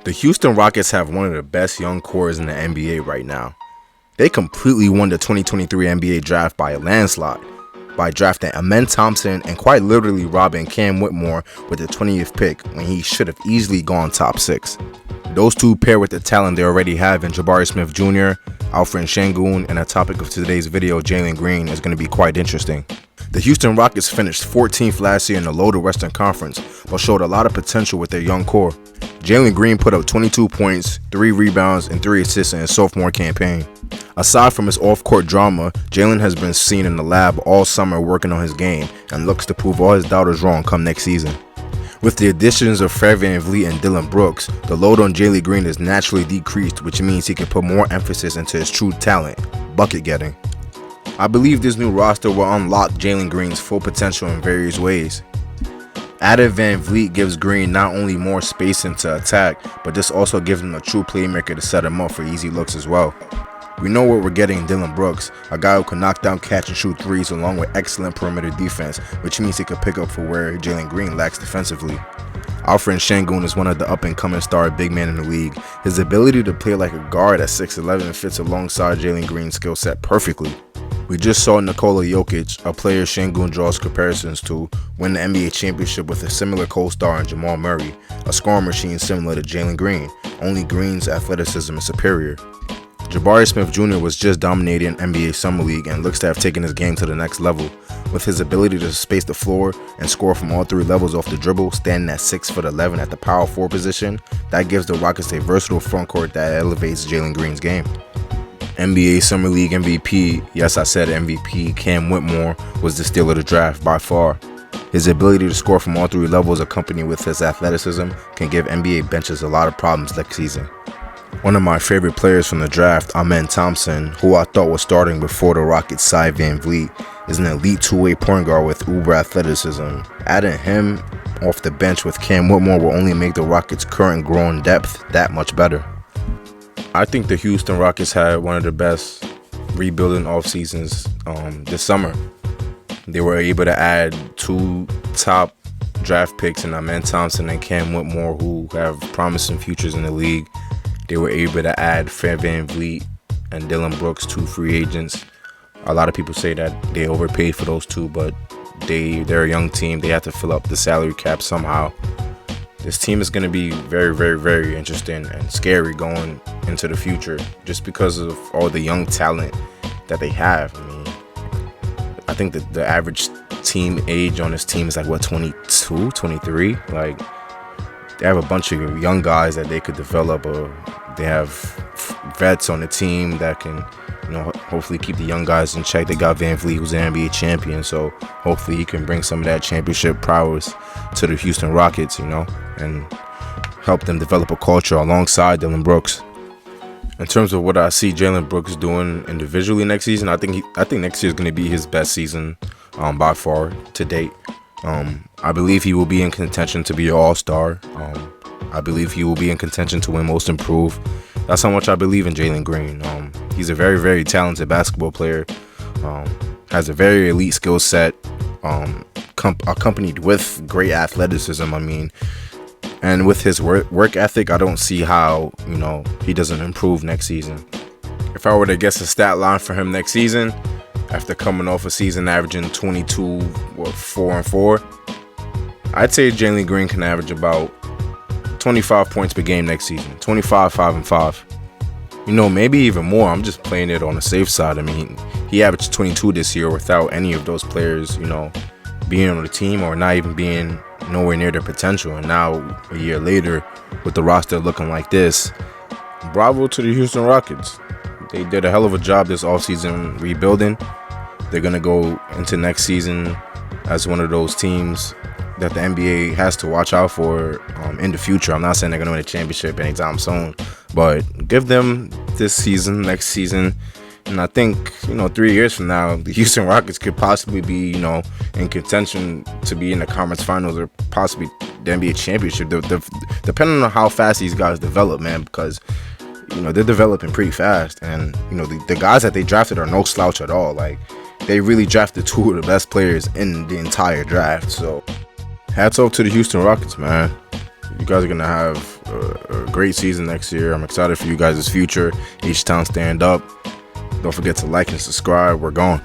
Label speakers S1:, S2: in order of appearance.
S1: The Houston Rockets have one of the best young cores in the NBA right now. They completely won the 2023 NBA draft by a landslide, by drafting Thompson and quite literally robbing Cam Whitmore with the 20th pick when he should have easily gone top 6. Those two pair with the talent they already have in Jabari Smith Jr., Alfred Sengun, and the topic of today's video, Jalen Green, is going to be quite interesting. The Houston Rockets finished 14th last year in the loaded Western Conference, but showed a lot of potential with their young core. Jalen Green put up 22 points, 3 rebounds, and 3 assists in his sophomore campaign. Aside from his off-court drama, Jalen has been seen in the lab all summer working on his game and looks to prove all his doubters wrong come next season. With the additions of Vanvleet and Dillon Brooks, the load on Jalen Green is naturally decreased, which means he can put more emphasis into his true talent, bucket getting. I believe this new roster will unlock Jalen Green's full potential in various ways. Added Vanvleet gives Green not only more spacing to attack, but this also gives him a true playmaker to set him up for easy looks as well. We know what we're getting in Dillon Brooks, a guy who can knock down catch and shoot threes along with excellent perimeter defense, which means he could pick up for where Jalen Green lacks defensively. Alfred Sengun is one of the up-and-coming star big men in the league. His ability to play like a guard at 6'11" fits alongside Jalen Green's skill set perfectly. We just saw Nikola Jokic, a player Sengun draws comparisons to, win the NBA championship with a similar co-star in Jamal Murray, a scoring machine similar to Jalen Green, only Green's athleticism is superior. Jabari Smith Jr. was just dominating NBA Summer League and looks to have taken his game to the next level. With his ability to space the floor and score from all 3 levels off the dribble, standing at 6'11" at the power forward position, that gives the Rockets a versatile frontcourt that elevates Jalen Green's game. NBA Summer League MVP, yes I said MVP, Cam Whitmore was the steal of the draft by far. His ability to score from all 3 levels accompanied with his athleticism can give NBA benches a lot of problems next season. One of my favorite players from the draft, Thompson, who I thought was starting before the Rockets signed Vanvleet, is an elite two-way point guard with uber athleticism. Adding him off the bench with Cam Whitmore will only make the Rockets' current growing depth that much better. I think the Houston Rockets had one of the best rebuilding off seasons this summer. They were able to add 2 top draft picks in Thompson and Cam Whitmore, who have promising futures in the league. They were able to add Vanvleet and Dillon Brooks, 2 free agents. A lot of people say that they overpaid for those 2, but they're a young team. They have to fill up the salary cap somehow. This team is going to be very, very, very interesting and scary going into the future just because of all the young talent that they have. I mean, I think that the average team age on this team is like, 22, 23? Like, they have a bunch of young guys that they could develop. They have vets on the team that can, hopefully keep the young guys in check. They got Vanvleet, who's an NBA champion, so hopefully he can bring some of that championship prowess to the Houston Rockets, and help them develop a culture alongside Dillon Brooks. In terms of what I see Jalen Brooks doing individually next season, I think next year is going to be his best season by far to date. I believe he will be in contention to be an all-star. I believe he will be in contention to win Most Improved. That's how much I believe in Jalen Green. He's a very, very talented basketball player. Has a very elite skill set, accompanied with great athleticism. And with his work ethic, I don't see how he doesn't improve next season. If I were to guess a stat line for him next season, after coming off a season averaging 22, 4-4, I'd say Jalen Green can average about 25 points per game next season. 25, 5-5. Maybe even more. I'm just playing it on the safe side. He averaged 22 this year without any of those players, being on the team or not even being nowhere near their potential. And now, a year later, with the roster looking like this, bravo to the Houston Rockets. They did a hell of a job this offseason rebuilding. They're going to go into next season as one of those teams that the NBA has to watch out for in the future. I'm not saying they're going to win a championship anytime soon, but give them this season, next season, and I think 3 years from now, the Houston Rockets could possibly be in contention to be in the conference finals or possibly the NBA championship. Depending on how fast these guys develop, man, because they're developing pretty fast, and the guys that they drafted are no slouch at all. Like, they really drafted 2 of the best players in the entire draft. So hats off to the Houston Rockets, man. You guys are gonna have a great season next year. I'm excited for you guys' future. H-Town stand up. Don't forget to like and subscribe. We're gone.